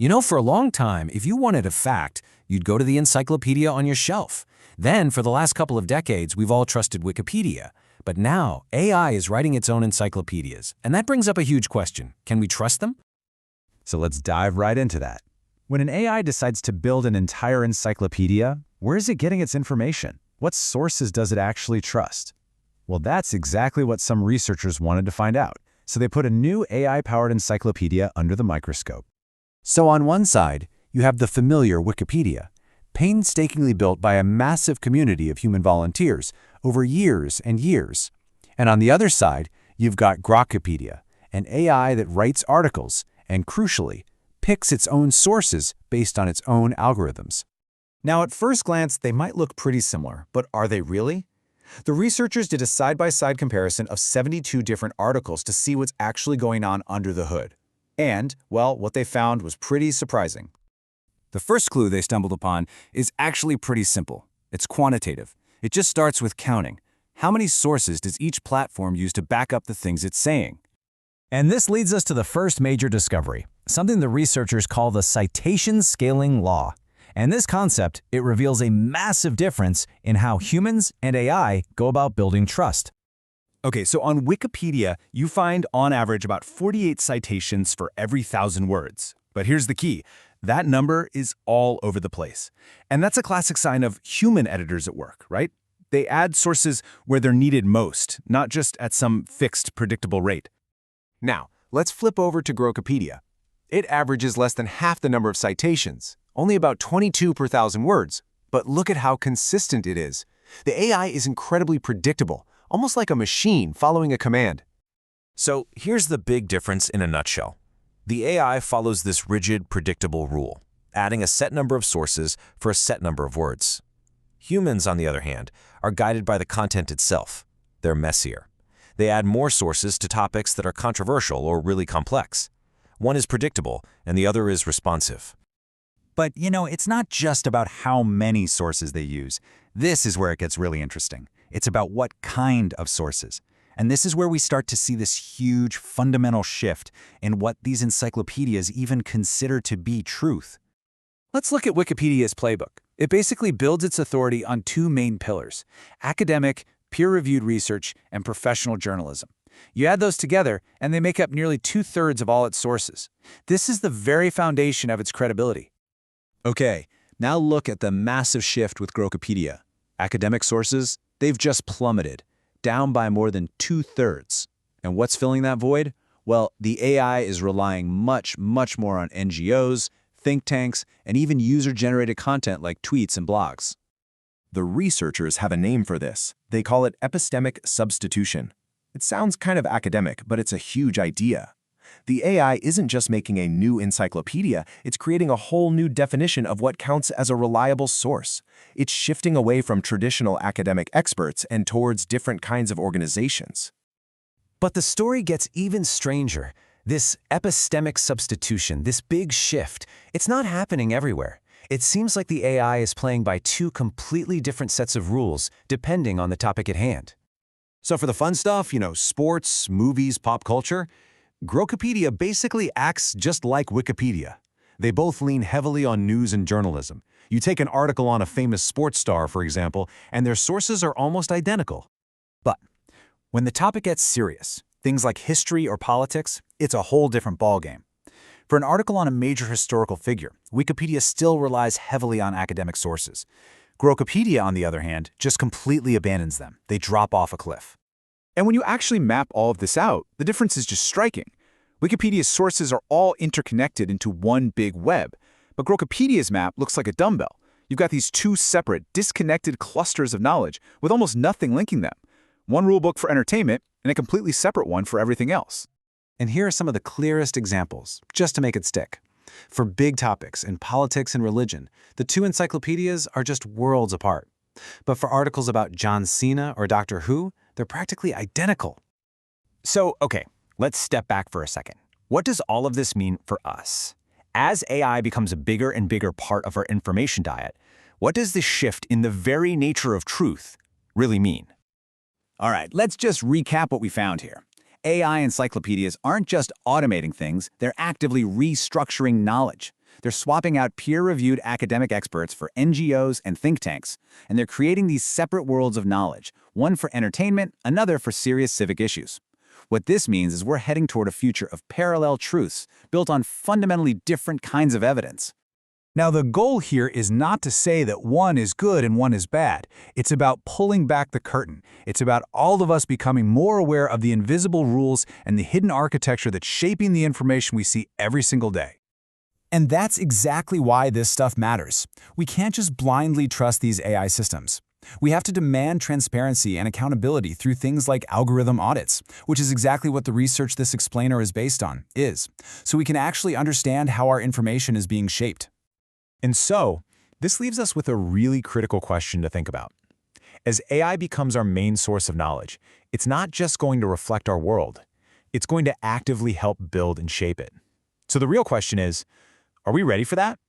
For a long time, if you wanted a fact, you'd go to the encyclopedia on your shelf. Then, for the last couple of decades, we've all trusted Wikipedia. But now, AI is writing its own encyclopedias, and that brings up a huge question. Can we trust them? So let's dive right into that. When an AI decides to build an entire encyclopedia, where is it getting its information? What sources does it actually trust? Well, that's exactly what some researchers wanted to find out. So they put a new AI-powered encyclopedia under the microscope. So on one side, you have the familiar Wikipedia, painstakingly built by a massive community of human volunteers over years and years. And on the other side, you've got Grokipedia, an AI that writes articles and, crucially, picks its own sources based on its own algorithms. Now, at first glance, they might look pretty similar, but are they really? The researchers did a side-by-side comparison of 72 different articles to see what's actually going on under the hood. And, well, what they found was pretty surprising. The first clue they stumbled upon is actually pretty simple. It's quantitative. It just starts with counting. How many sources does each platform use to back up the things it's saying? And this leads us to the first major discovery, something the researchers call the citation scaling law. And this concept, it reveals a massive difference in how humans and AI go about building trust. Okay, so on Wikipedia, you find on average about 48 citations for every 1,000 words. But here's the key. That number is all over the place. And that's a classic sign of human editors at work, right? They add sources where they're needed most, not just at some fixed, predictable rate. Now, let's flip over to Grokipedia. It averages less than half the number of citations, only about 22 per 1,000 words. But look at how consistent it is. The AI is incredibly predictable, almost like a machine following a command. So here's the big difference in a nutshell. The AI follows this rigid, predictable rule, adding a set number of sources for a set number of words. Humans, on the other hand, are guided by the content itself. They're messier. They add more sources to topics that are controversial or really complex. One is predictable, and the other is responsive. But, it's not just about how many sources they use. This is where it gets really interesting. It's about what kind of sources. And this is where we start to see this huge fundamental shift in what these encyclopedias even consider to be truth. Let's look at Wikipedia's playbook. It basically builds its authority on two main pillars: academic, peer-reviewed research, and professional journalism. You add those together, and they make up nearly 2/3 of all its sources. This is the very foundation of its credibility. Okay, now look at the massive shift with Grokipedia. Academic sources, they've just plummeted, down by more than 2/3. And what's filling that void? Well, the AI is relying much more on NGOs, think tanks, and even user-generated content like tweets and blogs. The researchers have a name for this. They call it epistemic substitution. It sounds kind of academic, but it's a huge idea. The AI isn't just making a new encyclopedia, it's creating a whole new definition of what counts as a reliable source. It's shifting away from traditional academic experts and towards different kinds of organizations. But the story gets even stranger. This epistemic substitution, this big shift, it's not happening everywhere. It seems like the AI is playing by two completely different sets of rules, depending on the topic at hand. So for the fun stuff, sports, movies, pop culture, Grokipedia basically acts just like Wikipedia. They both lean heavily on news and journalism. You take an article on a famous sports star, for example, and their sources are almost identical. But when the topic gets serious, things like history or politics, it's a whole different ballgame. For an article on a major historical figure, Wikipedia still relies heavily on academic sources. Grokipedia, on the other hand, just completely abandons them. They drop off a cliff. And when you actually map all of this out, the difference is just striking. Wikipedia's sources are all interconnected into one big web, but Grokipedia's map looks like a dumbbell. You've got these two separate, disconnected clusters of knowledge with almost nothing linking them. One rulebook for entertainment and a completely separate one for everything else. And here are some of the clearest examples, just to make it stick. For big topics in politics and religion, the two encyclopedias are just worlds apart. But for articles about John Cena or Doctor Who, they're practically identical. So, okay, let's step back for a second. What does all of this mean for us? As AI becomes a bigger and bigger part of our information diet, what does this shift in the very nature of truth really mean? All right, let's just recap what we found here. AI encyclopedias aren't just automating things, they're actively restructuring knowledge. They're swapping out peer-reviewed academic experts for NGOs and think tanks, and they're creating these separate worlds of knowledge, one for entertainment, another for serious civic issues. What this means is we're heading toward a future of parallel truths built on fundamentally different kinds of evidence. Now, the goal here is not to say that one is good and one is bad. It's about pulling back the curtain. It's about all of us becoming more aware of the invisible rules and the hidden architecture that's shaping the information we see every single day. And that's exactly why this stuff matters. We can't just blindly trust these AI systems. We have to demand transparency and accountability through things like algorithm audits, which is exactly what the research this explainer is based on, so we can actually understand how our information is being shaped. And so, this leaves us with a really critical question to think about. As AI becomes our main source of knowledge, it's not just going to reflect our world. It's going to actively help build and shape it. So the real question is, are we ready for that?